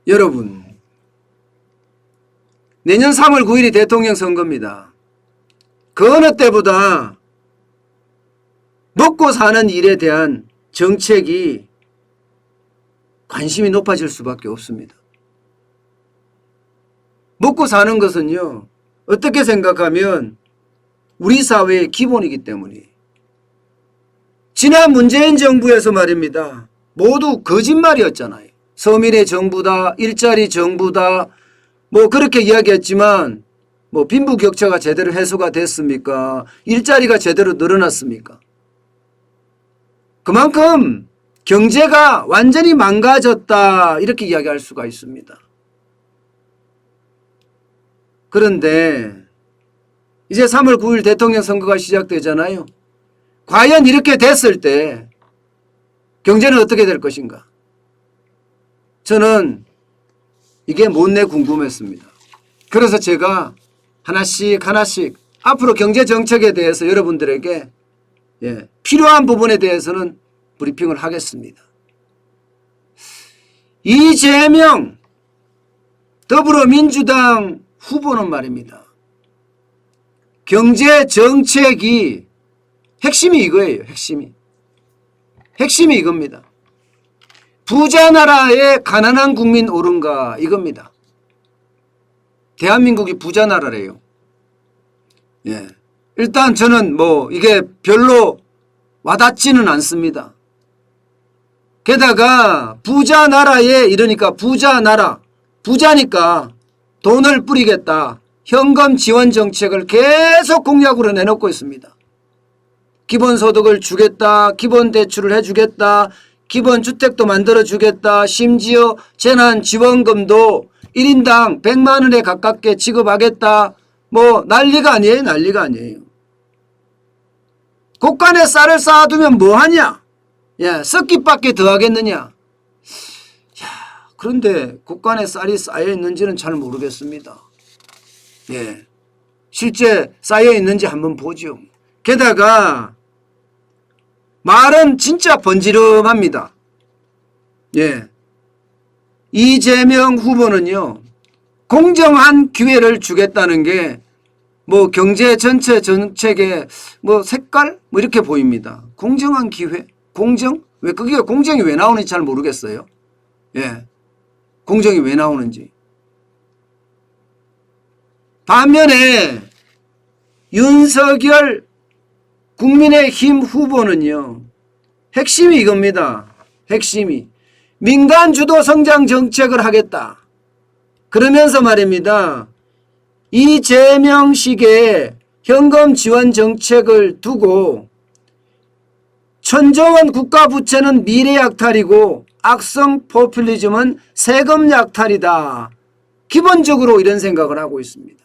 여러분, 내년 3월 9일이 대통령 선거입니다. 그 어느 때보다 먹고 사는 일에 대한 정책이 관심이 높아질 수밖에 없습니다. 먹고 사는 것은요, 어떻게 생각하면 우리 사회의 기본이기 때문이에요. 지난 문재인 정부에서 말입니다. 모두 거짓말이었잖아요. 서민의 정부다, 일자리 정부다, 뭐 그렇게 이야기했지만 뭐 빈부격차가 제대로 해소가 됐습니까? 일자리가 제대로 늘어났습니까? 그만큼 경제가 완전히 망가졌다 이렇게 이야기할 수가 있습니다. 그런데 이제 3월 9일 대통령 선거가 시작되잖아요. 과연 이렇게 됐을 때 경제는 어떻게 될 것인가? 저는 이게 못내 궁금했습니다. 그래서 제가 하나씩 앞으로 경제정책에 대해서 여러분들에게 필요한 부분에 대해서는 브리핑을 하겠습니다. 이재명 더불어민주당 후보는 말입니다. 경제정책이 핵심이 이거예요. 핵심이 이겁니다. 부자 나라에 가난한 국민 옳은가 이겁니다. 대한민국이 부자 나라래요. 일단 저는 뭐 이게 별로 와닿지는 않습니다. 게다가 부자 나라에 이러니까 부자 나라, 부자니까 돈을 뿌리겠다. 현금 지원 정책을 계속 공약으로 내놓고 있습니다. 기본소득을 주겠다. 기본대출을 해주겠다. 기본주택도 만들어주겠다. 심지어 재난지원금도 1인당 100만 원에 가깝게 지급하겠다. 뭐 난리가 아니에요. 곳간에 쌀을 쌓아두면 뭐하냐? 썩기밖에 더 하겠느냐? 그런데 곳간에 쌀이 쌓여있는지는 잘 모르겠습니다. 실제 쌓여있는지 한번 보죠. 게다가 말은 진짜 번지름합니다. 이재명 후보는요, 공정한 기회를 주겠다는 게 뭐 경제 전체 정책의 뭐 색깔 뭐 이렇게 보입니다. 공정한 기회? 공정? 왜 그게 공정이 왜 나오는지 잘 모르겠어요. 공정이 왜 나오는지. 반면에 윤석열 국민의힘 후보는요, 핵심이 이겁니다. 핵심이 민간 주도 성장 정책을 하겠다. 그러면서 말입니다. 이재명식의 현금 지원 정책을 두고 천조원 국가 부채는 미래 약탈이고 악성 포퓰리즘은 세금 약탈이다. 기본적으로 이런 생각을 하고 있습니다.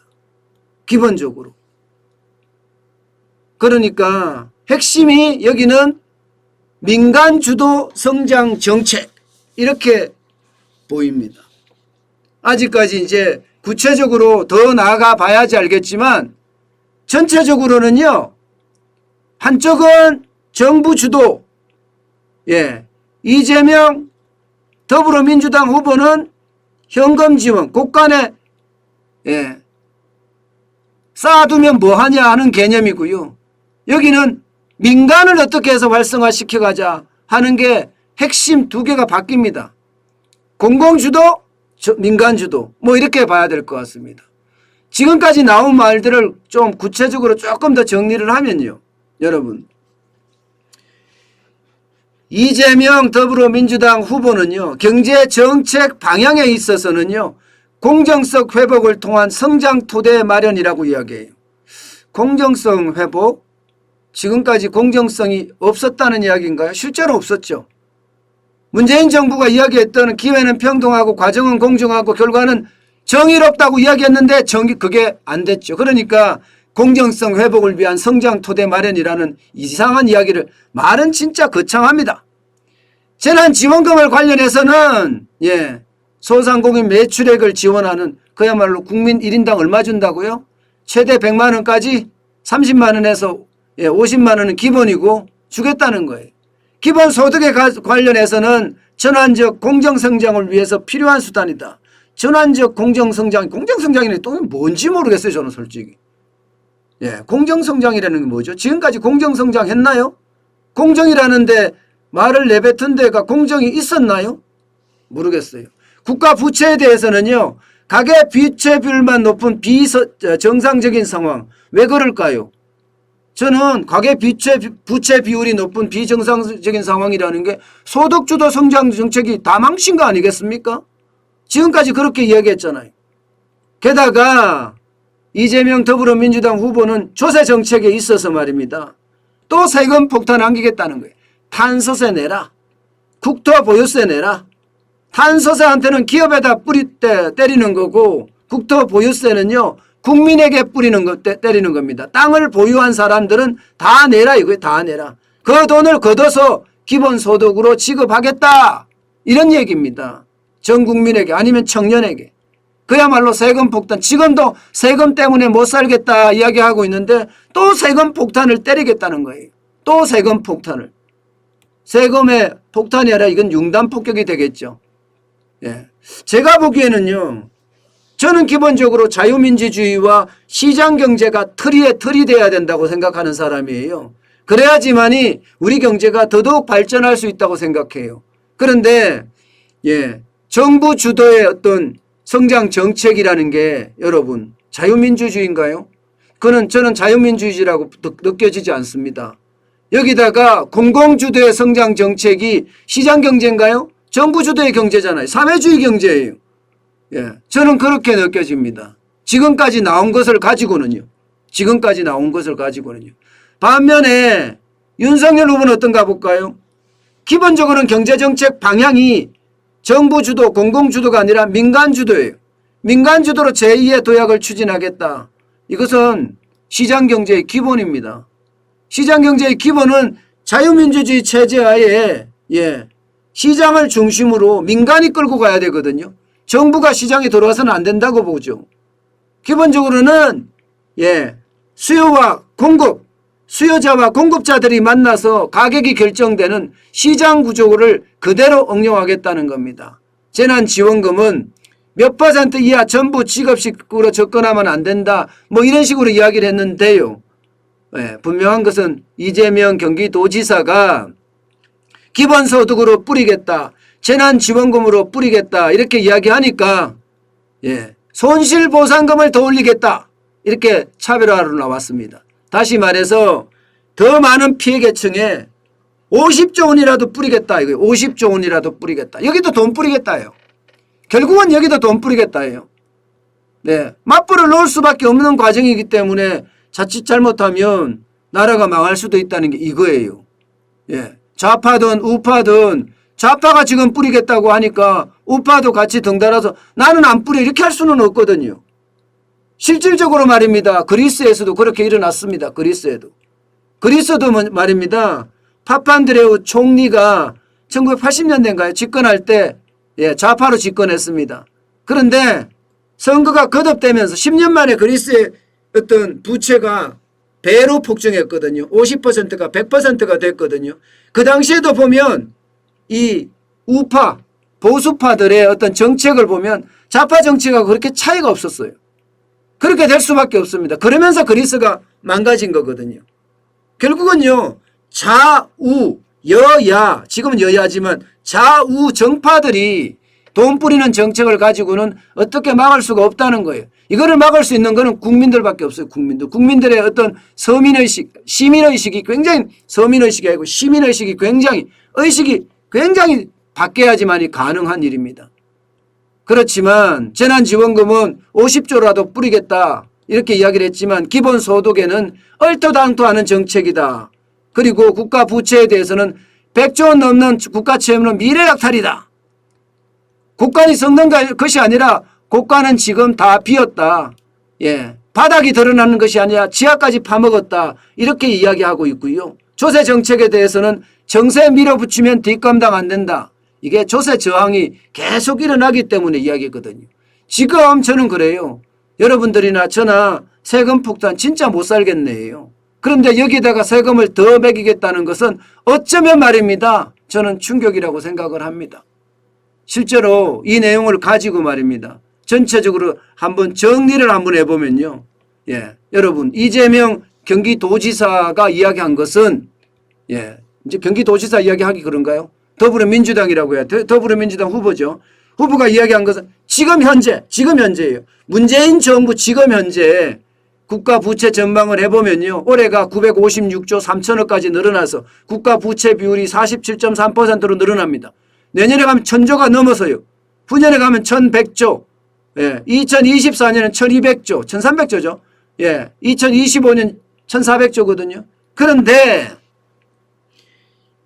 기본적으로. 그러니까 핵심이 여기는 민간 주도 성장 정책 이렇게 보입니다. 아직까지 이제 구체적으로 더 나아가 봐야지 알겠지만 전체적으로는요, 한쪽은 정부 주도, 이재명 더불어민주당 후보는 현금 지원, 곳간에 쌓아두면 뭐하냐 하는 개념이고요. 여기는 민간을 어떻게 해서 활성화시켜가자 하는 게 핵심 두 개가 바뀝니다. 공공주도, 민간주도 뭐 이렇게 봐야 될 것 같습니다. 지금까지 나온 말들을 좀 구체적으로 조금 더 정리를 하면요. 여러분, 이재명 더불어민주당 후보는요, 경제정책 방향에 있어서는요, 공정성 회복을 통한 성장 토대 마련이라고 이야기해요. 공정성 회복? 지금까지 공정성이 없었다는 이야기인가요? 실제로 없었죠. 문재인 정부가 이야기했던 기회는 평등하고 과정은 공정하고 결과는 정의롭다고 이야기했는데 그게 안 됐죠. 그러니까 공정성 회복을 위한 성장 토대 마련이라는 이상한 이야기를, 말은 진짜 거창합니다. 재난지원금을 관련해서는 소상공인 매출액을 지원하는 그야말로 국민 1인당 얼마 준다고요? 최대 100만 원까지 30만 원에서 50만 원은 기본이고 주겠다는 거예요. 기본소득에 관련해서는 전환적 공정성장을 위해서 필요한 수단이다. 전환적 공정성장이라는 또 뭔지 모르겠어요. 저는 솔직히. 예, 공정성장이라는 게 뭐죠? 지금까지 공정성장 했나요? 공정이라는데 말을 내뱉은 데가 공정이 있었나요? 모르겠어요. 국가 부채에 대해서는요. 가계 부채 비율만 높은 비정상적인 상황. 왜 그럴까요? 저는 가계 부채 비율이 높은 비정상적인 상황이라는 게 소득주도 성장 정책이 다 망친 거 아니겠습니까? 지금까지 그렇게 이야기했잖아요. 게다가 이재명 더불어민주당 후보는 조세 정책에 있어서 말입니다. 또 세금 폭탄 안기겠다는 거예요. 탄소세 내라. 국토 보유세 내라. 탄소세한테는 기업에다 때리는 거고 국토 보유세는요. 국민에게 때리는 겁니다. 땅을 보유한 사람들은 다 내라 이거예요. 다 내라. 그 돈을 걷어서 기본소득으로 지급하겠다. 이런 얘기입니다. 전 국민에게 아니면 청년에게. 그야말로 세금 폭탄. 지금도 세금 때문에 못 살겠다 이야기하고 있는데 또 세금 폭탄을 때리겠다는 거예요. 또 세금 폭탄을. 세금의 폭탄이 아니라 이건 융단 폭격이 되겠죠. 예. 제가 보기에는요. 저는 기본적으로 자유민주주의와 시장경제가 틀이 돼야 된다고 생각하는 사람이에요. 그래야지만이 우리 경제가 더더욱 발전할 수 있다고 생각해요. 그런데 예, 정부 주도의 어떤 성장 정책이라는 게 여러분 자유민주주의인가요? 저는 자유민주주의라고 느껴지지 않습니다. 여기다가 공공주도의 성장 정책이 시장경제인가요? 정부 주도의 경제잖아요. 사회주의 경제예요. 예, 저는 그렇게 느껴집니다. 지금까지 나온 것을 가지고는요. 반면에 윤석열 후보는 어떤가 볼까요? 기본적으로는 경제정책 방향이 정부 주도, 공공 주도가 아니라 민간 주도예요. 민간 주도로 제2의 도약을 추진하겠다. 이것은 시장경제의 기본입니다. 시장경제의 기본은 자유민주주의 체제하에 시장을 중심으로 민간이 끌고 가야 되거든요. 정부가 시장에 들어와서는 안 된다고 보죠. 기본적으로는 수요와 공급, 수요자와 공급자들이 만나서 가격이 결정되는 시장 구조를 그대로 응용하겠다는 겁니다. 재난지원금은 몇 % 이하 전부 지급식으로 접근하면 안 된다. 뭐 이런 식으로 이야기를 했는데요. 분명한 것은 이재명 경기도지사가 기본소득으로 뿌리겠다. 재난지원금으로 뿌리겠다. 이렇게 이야기하니까 손실보상금을 더 올리겠다. 이렇게 차별화로 나왔습니다. 다시 말해서 더 많은 피해계층에 50조 원이라도 뿌리겠다. 이거예요. 50조 원이라도 뿌리겠다. 여기도 돈 뿌리겠다예요. 결국은 여기도 돈 뿌리겠다예요. 맞불을 놓을 수밖에 없는 과정이기 때문에 자칫 잘못하면 나라가 망할 수도 있다는 게 이거예요. 좌파든 우파든 좌파가 지금 뿌리겠다고 하니까 우파도 같이 덩달아서 나는 안 뿌려 이렇게 할 수는 없거든요. 실질적으로 말입니다. 그리스에서도 그렇게 일어났습니다. 그리스도 말입니다. 파판드레우 총리가 1980년대인가요? 집권할 때 좌파로 집권했습니다. 그런데 선거가 거듭되면서 10년 만에 그리스의 어떤 부채가 배로 폭증했거든요. 50%가 100%가 됐거든요. 그 당시에도 보면 이 우파, 보수파들의 어떤 정책을 보면 좌파 정치가 그렇게 차이가 없었어요. 그렇게 될 수밖에 없습니다. 그러면서 그리스가 망가진 거거든요. 결국은요. 좌우, 여야, 지금은 여야지만 좌우 정파들이 돈 뿌리는 정책을 가지고는 어떻게 막을 수가 없다는 거예요. 이거를 막을 수 있는 거는 국민들밖에 없어요. 국민들의 어떤 서민의식, 시민의식이 굉장히 서민의식이 아니고 시민의식이 의식이 굉장히 바뀌어야지만이 가능한 일입니다. 그렇지만 재난지원금은 50조라도 뿌리겠다 이렇게 이야기를 했지만 기본소득에는 얼토당토하는 정책이다. 그리고 국가 부채에 대해서는 100조 원 넘는 국가 채무는 미래약탈이다. 국가는 썩는 것이 아니라 국가는 지금 다 비었다. 바닥이 드러나는 것이 아니라 지하까지 파먹었다. 이렇게 이야기하고 있고요. 조세 정책에 대해서는 정세 밀어붙이면 뒷감당 안 된다. 이게 조세 저항이 계속 일어나기 때문에 이야기거든요. 지금 저는 그래요. 여러분들이나 저나 세금 폭탄 진짜 못 살겠네요. 그런데 여기다가 세금을 더 매기겠다는 것은 어쩌면 말입니다. 저는 충격이라고 생각을 합니다. 실제로 이 내용을 가지고 말입니다. 전체적으로 한번 정리를 한번 해보면요. 예, 여러분 이재명 경기도지사가 이야기한 것은 예, 이제 경기도지사 이야기하기 그런가요? 더불어민주당이라고 해요. 더불어민주당 후보죠. 후보가 이야기한 것은 지금 현재예요. 문재인 정부 지금 현재 국가 부채 전망을 해보면요. 올해가 956조 3천억까지 늘어나서 국가 부채 비율이 47.3%로 늘어납니다. 내년에 가면 1000조가 넘어서요. 후년에 가면 1100조. 예, 2024년은 1200조, 1300조죠. 예, 2025년 1400조거든요. 그런데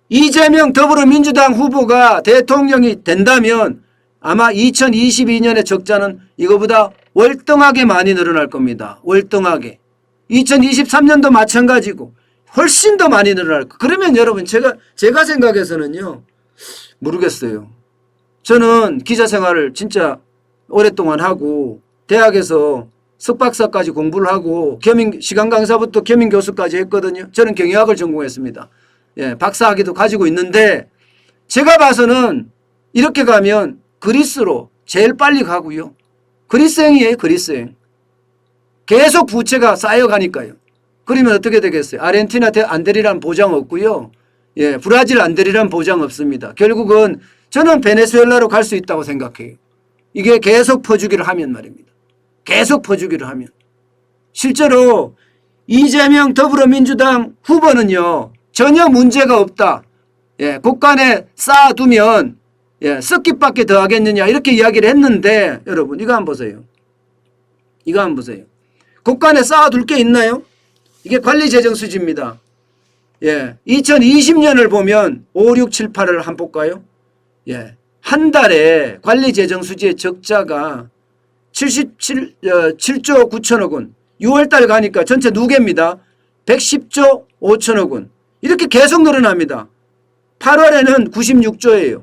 이재명 더불어민주당 후보가 대통령이 된다면 아마 2022년의 적자는 이거보다 월등하게 많이 늘어날 겁니다. 월등하게. 2023년도 마찬가지고 훨씬 더 많이 늘어날 거. 그러면 여러분 제가 생각해서는요. 모르겠어요. 저는 기자 생활을 진짜 오랫동안 하고 대학에서 석박사까지 공부를 하고 시간 강사부터 겸임 교수까지 했거든요. 저는 경영학을 전공했습니다. 예, 박사학위도 가지고 있는데 제가 봐서는 이렇게 가면 그리스로 제일 빨리 가고요. 그리스행이에요. 그리스행. 계속 부채가 쌓여가니까요. 그러면 어떻게 되겠어요? 아르헨티나 안 되리란 보장 없고요. 예, 브라질 안 되리란 보장 없습니다. 결국은 저는 베네수엘라로 갈 수 있다고 생각해요. 이게 계속 퍼주기를 하면 말입니다. 계속 퍼주기를 하면. 실제로 이재명 더불어민주당 후보는요. 전혀 문제가 없다. 예, 곳간에 쌓아두면 예, 썩기밖에 더 하겠느냐 이렇게 이야기를 했는데 여러분 이거 한번 보세요. 이거 한번 보세요. 곳간에 쌓아둘 게 있나요? 이게 관리재정수지입니다. 예, 2020년을 보면 5, 6, 7, 8을 한번 볼까요? 예, 한 달에 관리재정수지의 적자가 7조 9천억 원. 6월달 가니까 전체 누계입니다. 110조 5천억 원. 이렇게 계속 늘어납니다. 8월에는 96조예요.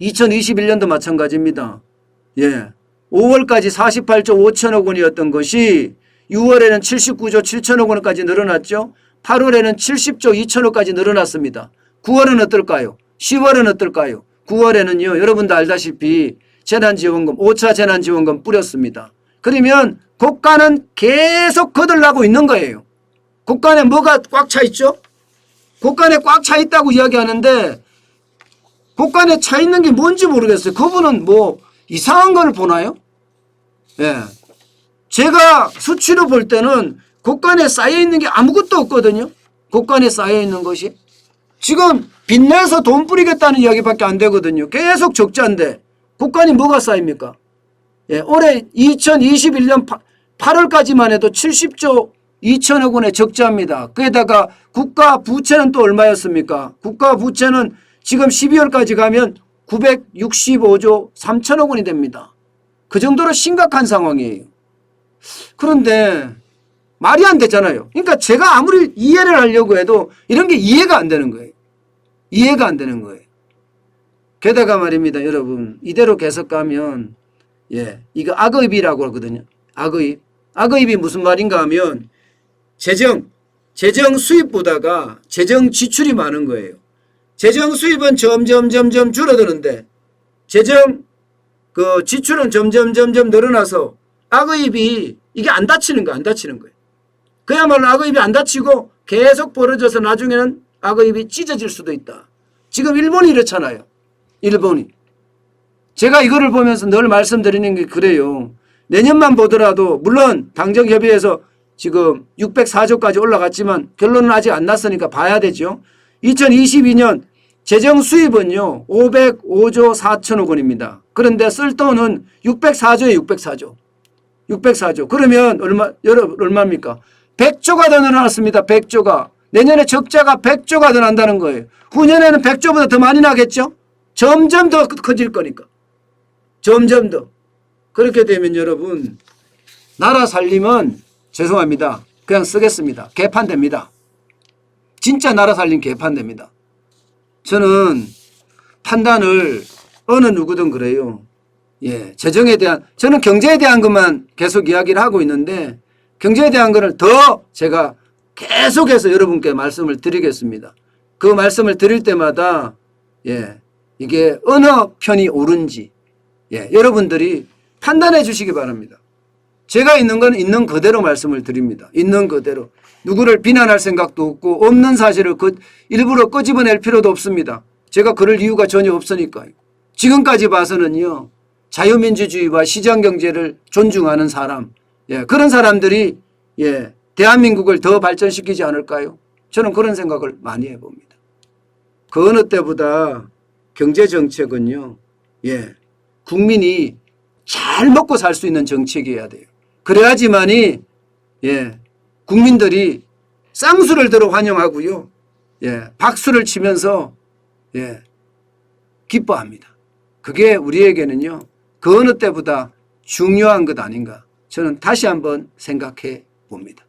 2021년도 마찬가지입니다. 예, 5월까지 48조 5천억 원이었던 것이 6월에는 79조 7천억 원까지 늘어났죠. 8월에는 70조 2천억까지 늘어났습니다. 9월은 어떨까요? 10월은 어떨까요? 9월에는요. 여러분도 알다시피 재난지원금 5차 재난지원금 뿌렸습니다. 그러면 국가는 계속 거들나고 있는 거예요. 국간에 뭐가 꽉 차 있죠? 국간에 꽉 차 있다고 이야기하는데 국간에 차 있는 게 뭔지 모르겠어요. 그분은 뭐 이상한 걸 보나요? 예. 제가 수치로 볼 때는 국간에 쌓여 있는 게 아무것도 없거든요. 국간에 쌓여 있는 것이. 지금 빚내서 돈 뿌리겠다는 이야기밖에 안 되거든요. 계속 적자인데 국간이 뭐가 쌓입니까? 예, 올해 2021년 8월까지만 해도 70조 2천억 원의 적자입니다. 거기다가 국가 부채는 또 얼마였습니까? 국가 부채는 지금 12월까지 가면 965조 3천억 원이 됩니다. 그 정도로 심각한 상황이에요. 그런데 말이 안 되잖아요. 그러니까 제가 아무리 이해를 하려고 해도 이런 게 이해가 안 되는 거예요. 이해가 안 되는 거예요. 게다가 말입니다. 여러분 이대로 계속 가면 예, 이거 악의비라고 하거든요. 악의비. 악의비 무슨 말인가 하면 재정 수입보다가 재정 지출이 많은 거예요. 재정 수입은 점점 줄어드는데 재정 지출은 점점 늘어나서 악의비 이게 안 닫히는 거예요. 그야말로 악의비 안 닫히고 계속 벌어져서 나중에는 악의비 찢어질 수도 있다. 지금 일본이 이렇잖아요. 일본이. 제가 이거를 보면서 늘 말씀드리는 게 그래요. 내년만 보더라도 물론 당정협의회에서 지금 604조까지 올라갔지만 결론은 아직 안 났으니까 봐야 되죠. 2022년 재정 수입은요. 505조 4천억 원입니다. 그런데 쓸 돈은 604조예요. 604조. 그러면 얼마입니까? 100조가 더 늘어났습니다. 100조가. 내년에 적자가 100조가 더 난다는 거예요. 후년에는 100조보다 더 많이 나겠죠? 점점 더 커질 거니까. 점점 더. 그렇게 되면 여러분 나라 살림은 죄송합니다. 그냥 쓰겠습니다. 개판됩니다. 진짜 나라 살림 개판됩니다. 저는 판단을 어느 누구든 그래요. 예, 재정에 대한 저는 경제에 대한 것만 계속 이야기를 하고 있는데 경제에 대한 것을 더 제가 계속해서 여러분께 말씀을 드리겠습니다. 그 말씀을 드릴 때마다 예, 이게 어느 편이 옳은지 여러분들이 판단해 주시기 바랍니다. 제가 있는 건 있는 그대로 말씀을 드립니다. 있는 그대로. 누구를 비난할 생각도 없고 없는 사실을 일부러 끄집어낼 필요도 없습니다. 제가 그럴 이유가 전혀 없으니까요. 지금까지 봐서는요. 자유민주주의와 시장경제를 존중하는 사람 그런 사람들이 대한민국을 더 발전시키지 않을까요? 저는 그런 생각을 많이 해봅니다. 그 어느 때보다 경제정책은요. 국민이 잘 먹고 살 수 있는 정책이어야 돼요. 그래야지만이 국민들이 쌍수를 들어 환영하고요. 박수를 치면서 기뻐합니다. 그게 우리에게는요. 그 어느 때보다 중요한 것 아닌가 저는 다시 한번 생각해 봅니다.